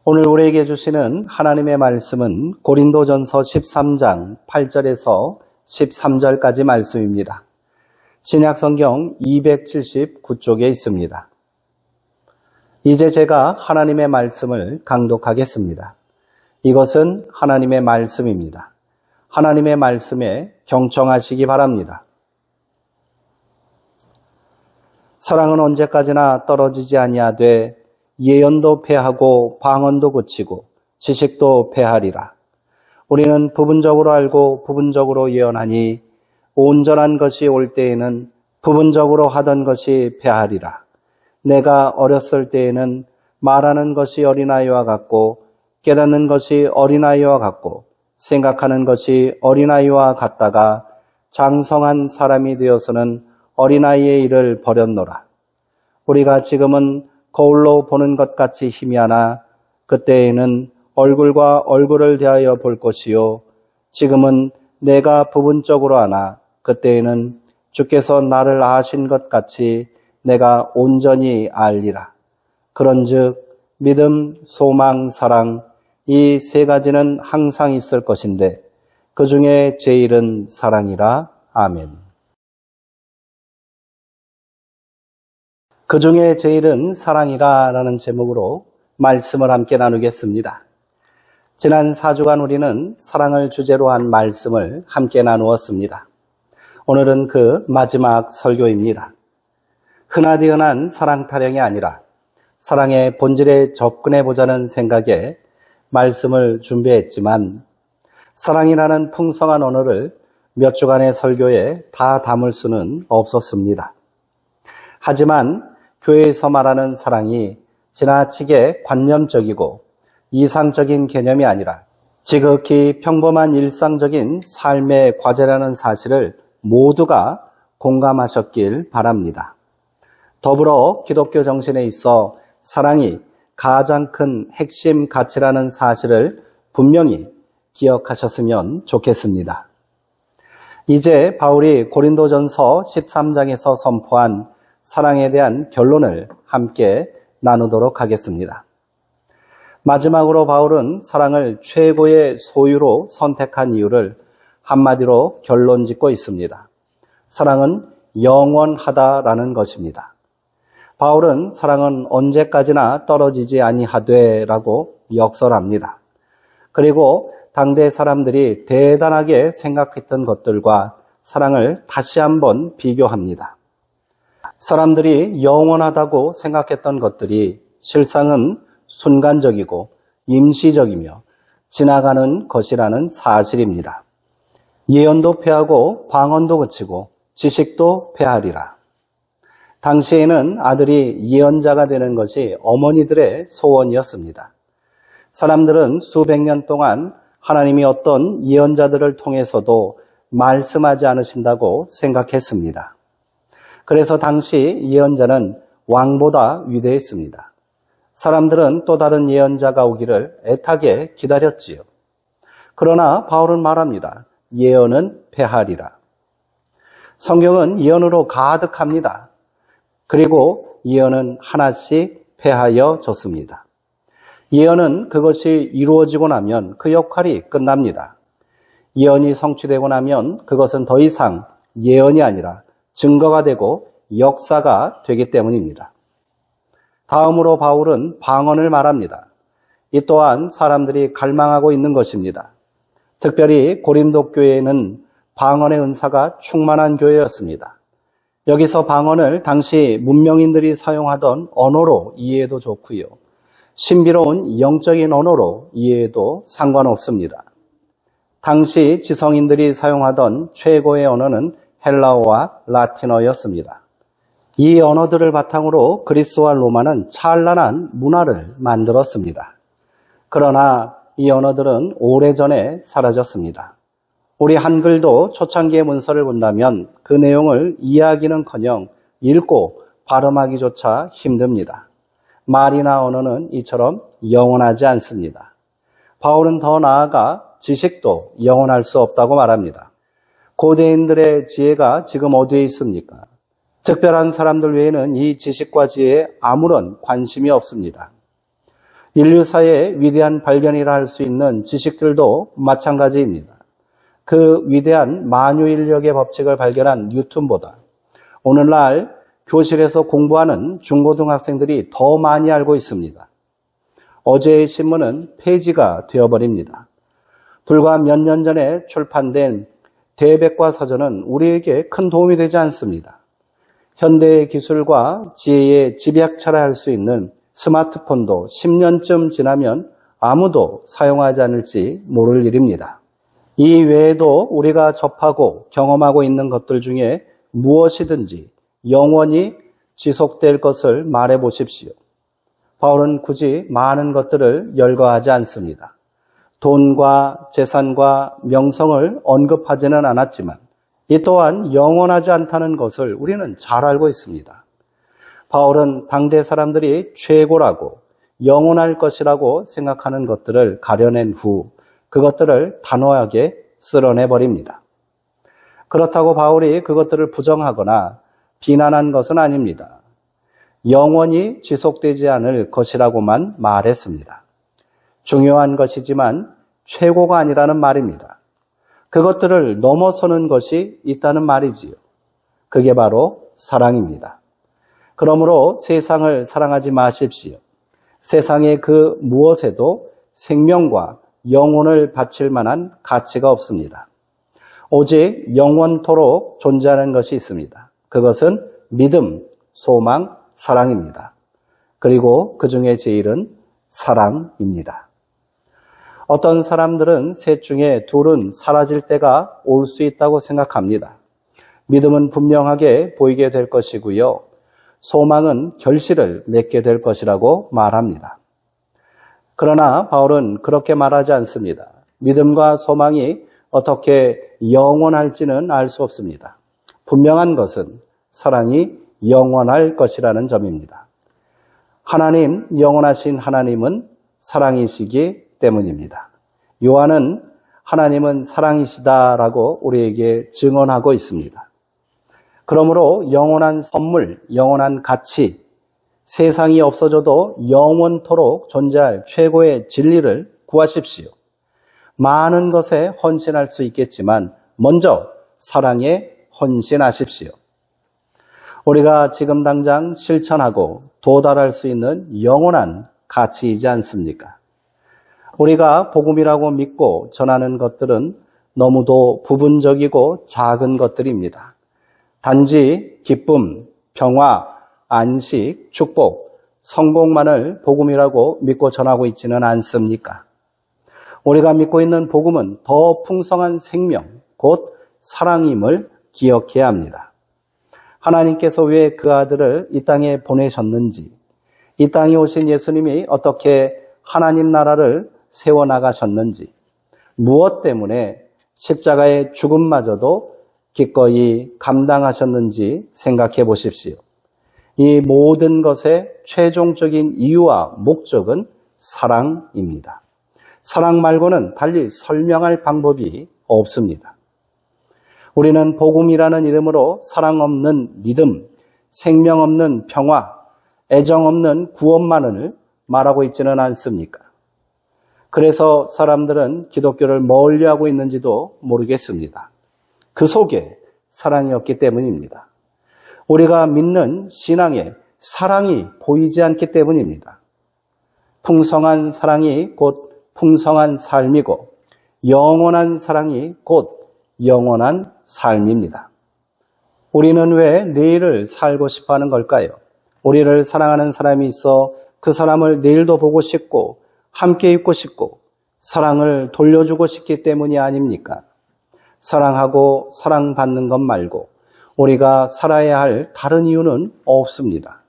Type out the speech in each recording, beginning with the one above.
오늘 우리에게 주시는 하나님의 말씀은 고린도전서 13장 8절에서 13절까지 말씀입니다. 신약성경 279쪽에 있습니다. 이제 제가 하나님의 말씀을 강독하겠습니다. 이것은 하나님의 말씀입니다. 하나님의 말씀에 경청하시기 바랍니다. 사랑은 언제까지나 떨어지지 아니하되 예언도 패하고 방언도 그치고 지식도 패하리라. 우리는 부분적으로 알고 부분적으로 예언하니 온전한 것이 올 때에는 부분적으로 하던 것이 패하리라. 내가 어렸을 때에는 말하는 것이 어린아이와 같고 깨닫는 것이 어린아이와 같고 생각하는 것이 어린아이와 같다가 장성한 사람이 되어서는 어린아이의 일을 버렸노라. 우리가 지금은 거울로 보는 것 같이 희미하나 그때에는 얼굴과 얼굴을 대하여 볼 것이요 지금은 내가 부분적으로 하나 그때에는 주께서 나를 아신 것 같이 내가 온전히 알리라. 그런즉 믿음, 소망, 사랑 이 세 가지는 항상 있을 것인데 그 중에 제일은 사랑이라. 아멘. 그 중에 제일은 사랑이라 라는 제목으로 말씀을 함께 나누겠습니다. 지난 4주간 우리는 사랑을 주제로 한 말씀을 함께 나누었습니다. 오늘은 그 마지막 설교입니다. 흔하디 흔한 사랑 타령이 아니라 사랑의 본질에 접근해보자는 생각에 말씀을 준비했지만 사랑이라는 풍성한 언어를 몇 주간의 설교에 다 담을 수는 없었습니다. 하지만 교회에서 말하는 사랑이 지나치게 관념적이고 이상적인 개념이 아니라 지극히 평범한 일상적인 삶의 과제라는 사실을 모두가 공감하셨길 바랍니다. 더불어 기독교 정신에 있어 사랑이 가장 큰 핵심 가치라는 사실을 분명히 기억하셨으면 좋겠습니다. 이제 바울이 고린도전서 13장에서 선포한 사랑에 대한 결론을 함께 나누도록 하겠습니다. 마지막으로 바울은 사랑을 최고의 소유로 선택한 이유를 한마디로 결론 짓고 있습니다. 사랑은 영원하다라는 것입니다. 바울은 사랑은 언제까지나 떨어지지 아니하되라고 역설합니다. 그리고 당대 사람들이 대단하게 생각했던 것들과 사랑을 다시 한번 비교합니다. 사람들이 영원하다고 생각했던 것들이 실상은 순간적이고 임시적이며 지나가는 것이라는 사실입니다. 예언도 패하고 방언도 그치고 지식도 패하리라. 당시에는 아들이 예언자가 되는 것이 어머니들의 소원이었습니다. 사람들은 수백 년 동안 하나님이 어떤 예언자들을 통해서도 말씀하지 않으신다고 생각했습니다. 그래서 당시 예언자는 왕보다 위대했습니다. 사람들은 또 다른 예언자가 오기를 애타게 기다렸지요. 그러나 바울은 말합니다. 예언은 패하리라. 성경은 예언으로 가득합니다. 그리고 예언은 하나씩 패하여 졌습니다. 예언은 그것이 이루어지고 나면 그 역할이 끝납니다. 예언이 성취되고 나면 그것은 더 이상 예언이 아니라 증거가 되고 역사가 되기 때문입니다. 다음으로 바울은 방언을 말합니다. 이 또한 사람들이 갈망하고 있는 것입니다. 특별히 고린도 교회에는 방언의 은사가 충만한 교회였습니다. 여기서 방언을 당시 문명인들이 사용하던 언어로 이해해도 좋고요. 신비로운 영적인 언어로 이해해도 상관없습니다. 당시 지성인들이 사용하던 최고의 언어는 헬라어와 라틴어였습니다. 이 언어들을 바탕으로 그리스와 로마는 찬란한 문화를 만들었습니다. 그러나 이 언어들은 오래전에 사라졌습니다. 우리 한글도 초창기의 문서를 본다면 그 내용을 이해하기는커녕 읽고 발음하기조차 힘듭니다. 말이나 언어는 이처럼 영원하지 않습니다. 바울은 더 나아가 지식도 영원할 수 없다고 말합니다. 고대인들의 지혜가 지금 어디에 있습니까? 특별한 사람들 외에는 이 지식과 지혜에 아무런 관심이 없습니다. 인류사의 위대한 발견이라 할 수 있는 지식들도 마찬가지입니다. 그 위대한 만유인력의 법칙을 발견한 뉴턴보다 오늘날 교실에서 공부하는 중고등학생들이 더 많이 알고 있습니다. 어제의 신문은 폐지가 되어버립니다. 불과 몇 년 전에 출판된 대백과사전은 우리에게 큰 도움이 되지 않습니다. 현대의 기술과 지혜의 집약차라 할 수 있는 스마트폰도 10년쯤 지나면 아무도 사용하지 않을지 모를 일입니다. 이 외에도 우리가 접하고 경험하고 있는 것들 중에 무엇이든지 영원히 지속될 것을 말해 보십시오. 바울은 굳이 많은 것들을 열거하지 않습니다. 돈과 재산과 명성을 언급하지는 않았지만 이 또한 영원하지 않다는 것을 우리는 잘 알고 있습니다. 바울은 당대 사람들이 최고라고 영원할 것이라고 생각하는 것들을 가려낸 후 그것들을 단호하게 쓸어내버립니다. 그렇다고 바울이 그것들을 부정하거나 비난한 것은 아닙니다. 영원히 지속되지 않을 것이라고만 말했습니다. 중요한 것이지만 최고가 아니라는 말입니다. 그것들을 넘어서는 것이 있다는 말이지요. 그게 바로 사랑입니다. 그러므로 세상을 사랑하지 마십시오. 세상의 그 무엇에도 생명과 영혼을 바칠 만한 가치가 없습니다. 오직 영원토록 존재하는 것이 있습니다. 그것은 믿음, 소망, 사랑입니다. 그리고 그 중에 제일은 사랑입니다. 어떤 사람들은 셋 중에 둘은 사라질 때가 올 수 있다고 생각합니다. 믿음은 분명하게 보이게 될 것이고요. 소망은 결실을 맺게 될 것이라고 말합니다. 그러나 바울은 그렇게 말하지 않습니다. 믿음과 소망이 어떻게 영원할지는 알 수 없습니다. 분명한 것은 사랑이 영원할 것이라는 점입니다. 하나님, 영원하신 하나님은 사랑이시기 때문입니다. 요한은 하나님은 사랑이시다라고 우리에게 증언하고 있습니다. 그러므로 영원한 선물, 영원한 가치, 세상이 없어져도 영원토록 존재할 최고의 진리를 구하십시오. 많은 것에 헌신할 수 있겠지만 먼저 사랑에 헌신하십시오. 우리가 지금 당장 실천하고 도달할 수 있는 영원한 가치이지 않습니까? 우리가 복음이라고 믿고 전하는 것들은 너무도 부분적이고 작은 것들입니다. 단지 기쁨, 평화, 안식, 축복, 성공만을 복음이라고 믿고 전하고 있지는 않습니까? 우리가 믿고 있는 복음은 더 풍성한 생명, 곧 사랑임을 기억해야 합니다. 하나님께서 왜 그 아들을 이 땅에 보내셨는지, 이 땅에 오신 예수님이 어떻게 하나님 나라를 세워나가셨는지, 무엇 때문에 십자가의 죽음마저도 기꺼이 감당하셨는지 생각해 보십시오. 이 모든 것의 최종적인 이유와 목적은 사랑입니다. 사랑 말고는 달리 설명할 방법이 없습니다. 우리는 복음이라는 이름으로 사랑 없는 믿음, 생명 없는 평화, 애정 없는 구원만을 말하고 있지는 않습니까? 그래서 사람들은 기독교를 멀리하고 있는지도 모르겠습니다. 그 속에 사랑이 없기 때문입니다. 우리가 믿는 신앙에 사랑이 보이지 않기 때문입니다. 풍성한 사랑이 곧 풍성한 삶이고 영원한 사랑이 곧 영원한 삶입니다. 우리는 왜 내일을 살고 싶어 하는 걸까요? 우리를 사랑하는 사람이 있어 그 사람을 내일도 보고 싶고 함께 있고 싶고 사랑을 돌려주고 싶기 때문이 아닙니까? 사랑하고 사랑받는 것 말고 우리가 살아야 할 다른 이유는 없습니다.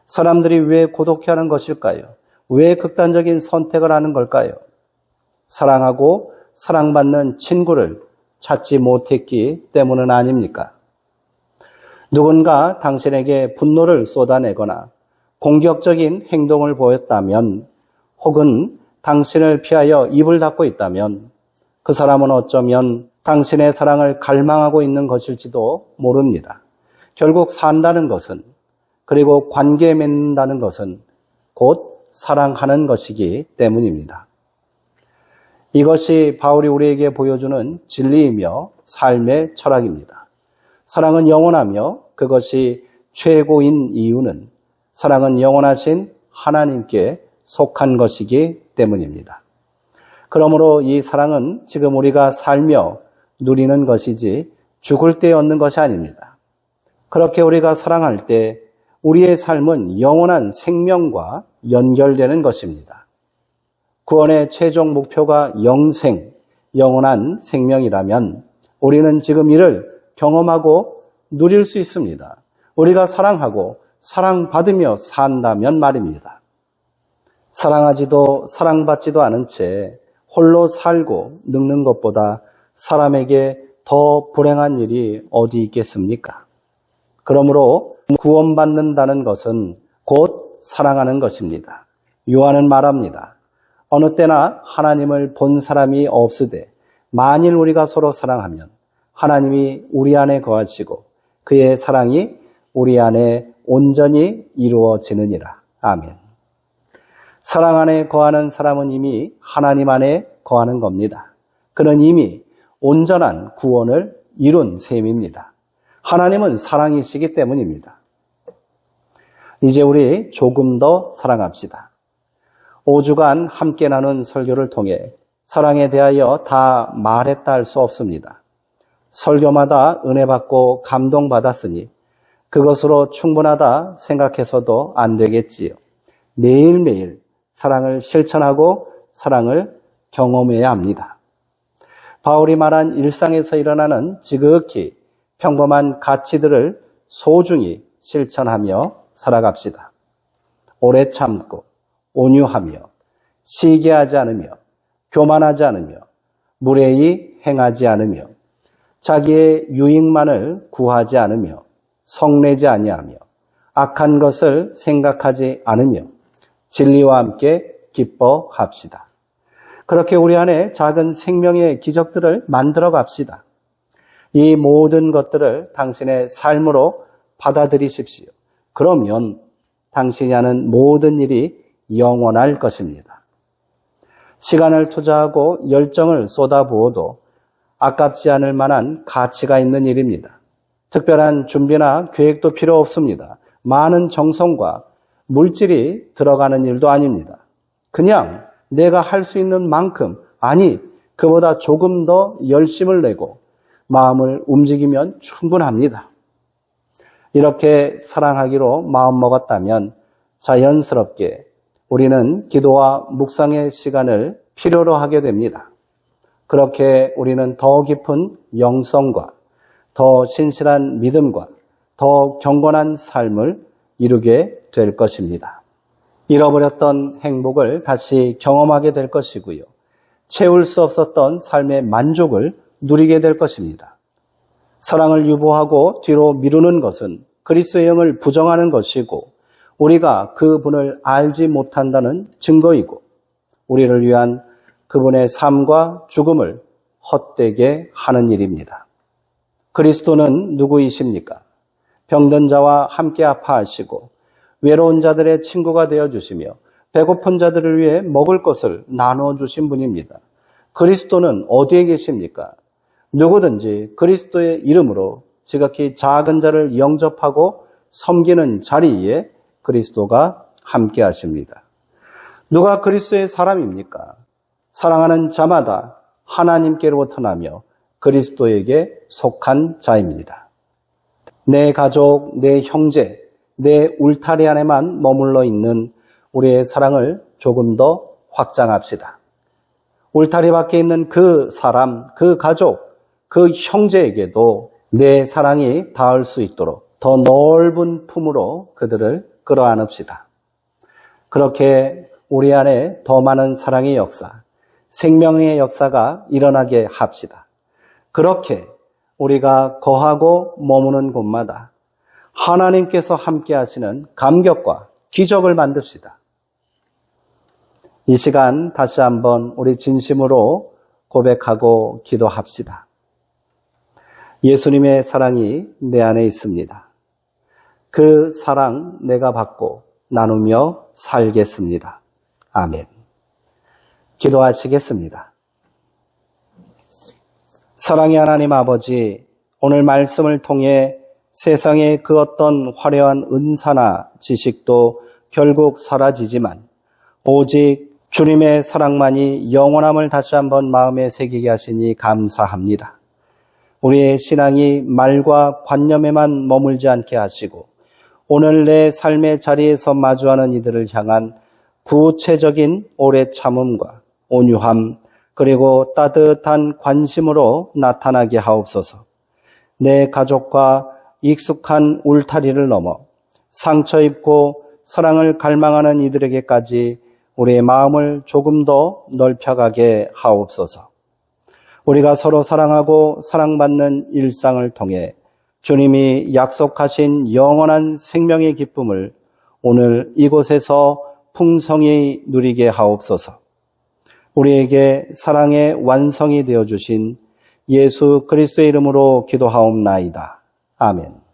사람들이 왜 고독해하는 것일까요? 왜 극단적인 선택을 하는 걸까요? 사랑하고 사랑받는 친구를 찾지 못했기 때문은 아닙니까? 누군가 당신에게 분노를 쏟아내거나 공격적인 행동을 보였다면 혹은 당신을 피하여 입을 닫고 있다면 그 사람은 어쩌면 당신의 사랑을 갈망하고 있는 것일지도 모릅니다. 결국 산다는 것은 그리고 관계 맺는다는 것은 곧 사랑하는 것이기 때문입니다. 이것이 바울이 우리에게 보여주는 진리이며 삶의 철학입니다. 사랑은 영원하며 그것이 최고인 이유는 사랑은 영원하신 하나님께 속한 것이기 때문입니다. 그러므로 이 사랑은 지금 우리가 살며 누리는 것이지 죽을 때 얻는 것이 아닙니다. 그렇게 우리가 사랑할 때 우리의 삶은 영원한 생명과 연결되는 것입니다. 구원의 최종 목표가 영생, 영원한 생명이라면 우리는 지금 이를 경험하고 누릴 수 있습니다. 우리가 사랑하고 사랑받으며 산다면 말입니다. 사랑하지도 사랑받지도 않은 채 홀로 살고 늙는 것보다 사람에게 더 불행한 일이 어디 있겠습니까? 그러므로 구원받는다는 것은 곧 사랑하는 것입니다. 요한은 말합니다. 어느 때나 하나님을 본 사람이 없으되 만일 우리가 서로 사랑하면 하나님이 우리 안에 거하시고 그의 사랑이 우리 안에 온전히 이루어지느니라. 아멘. 사랑 안에 거하는 사람은 이미 하나님 안에 거하는 겁니다. 그는 이미 온전한 구원을 이룬 셈입니다. 하나님은 사랑이시기 때문입니다. 이제 우리 조금 더 사랑합시다. 5주간 함께 나눈 설교를 통해 사랑에 대하여 다 말했다 할 수 없습니다. 설교마다 은혜 받고 감동받았으니 그것으로 충분하다 생각해서도 안 되겠지요. 매일매일 사랑을 실천하고 사랑을 경험해야 합니다. 바울이 말한 일상에서 일어나는 지극히 평범한 가치들을 소중히 실천하며 살아갑시다. 오래 참고 온유하며 시기하지 않으며 교만하지 않으며 무례히 행하지 않으며 자기의 유익만을 구하지 않으며 성내지 아니하며 악한 것을 생각하지 않으며 진리와 함께 기뻐합시다. 그렇게 우리 안에 작은 생명의 기적들을 만들어 갑시다. 이 모든 것들을 당신의 삶으로 받아들이십시오. 그러면 당신이 하는 모든 일이 영원할 것입니다. 시간을 투자하고 열정을 쏟아부어도 아깝지 않을 만한 가치가 있는 일입니다. 특별한 준비나 계획도 필요 없습니다. 많은 정성과 물질이 들어가는 일도 아닙니다. 그냥 내가 할 수 있는 만큼, 아니 그보다 조금 더 열심을 내고 마음을 움직이면 충분합니다. 이렇게 사랑하기로 마음먹었다면 자연스럽게 우리는 기도와 묵상의 시간을 필요로 하게 됩니다. 그렇게 우리는 더 깊은 영성과 더 신실한 믿음과 더 경건한 삶을 이루게 될 것입니다. 잃어버렸던 행복을 다시 경험하게 될 것이고요. 채울 수 없었던 삶의 만족을 누리게 될 것입니다. 사랑을 유보하고 뒤로 미루는 것은 그리스도의 영을 부정하는 것이고 우리가 그분을 알지 못한다는 증거이고 우리를 위한 그분의 삶과 죽음을 헛되게 하는 일입니다. 그리스도는 누구이십니까? 병든 자와 함께 아파하시고 외로운 자들의 친구가 되어주시며 배고픈 자들을 위해 먹을 것을 나눠주신 분입니다. 그리스도는 어디에 계십니까? 누구든지 그리스도의 이름으로 지극히 작은 자를 영접하고 섬기는 자리에 그리스도가 함께 하십니다. 누가 그리스도의 사람입니까? 사랑하는 자마다 하나님께로부터 나며 그리스도에게 속한 자입니다. 내 가족, 내 형제, 내 울타리 안에만 머물러 있는 우리의 사랑을 조금 더 확장합시다. 울타리 밖에 있는 그 사람, 그 가족, 그 형제에게도 내 사랑이 닿을 수 있도록 더 넓은 품으로 그들을 끌어안읍시다. 그렇게 우리 안에 더 많은 사랑의 역사, 생명의 역사가 일어나게 합시다. 그렇게 우리가 거하고 머무는 곳마다 하나님께서 함께 하시는 감격과 기적을 만듭시다. 이 시간 다시 한번 우리 진심으로 고백하고 기도합시다. 예수님의 사랑이 내 안에 있습니다. 그 사랑 내가 받고 나누며 살겠습니다. 아멘. 기도하시겠습니다. 사랑의 하나님 아버지, 오늘 말씀을 통해 세상의 그 어떤 화려한 은사나 지식도 결국 사라지지만 오직 주님의 사랑만이 영원함을 다시 한번 마음에 새기게 하시니 감사합니다. 우리의 신앙이 말과 관념에만 머물지 않게 하시고 오늘 내 삶의 자리에서 마주하는 이들을 향한 구체적인 오래 참음과 온유함 그리고 따뜻한 관심으로 나타나게 하옵소서. 내 가족과 익숙한 울타리를 넘어 상처 입고 사랑을 갈망하는 이들에게까지 우리의 마음을 조금 더 넓혀가게 하옵소서. 우리가 서로 사랑하고 사랑받는 일상을 통해 주님이 약속하신 영원한 생명의 기쁨을 오늘 이곳에서 풍성히 누리게 하옵소서. 우리에게 사랑의 완성이 되어주신 예수 그리스도의 이름으로 기도하옵나이다. 아멘.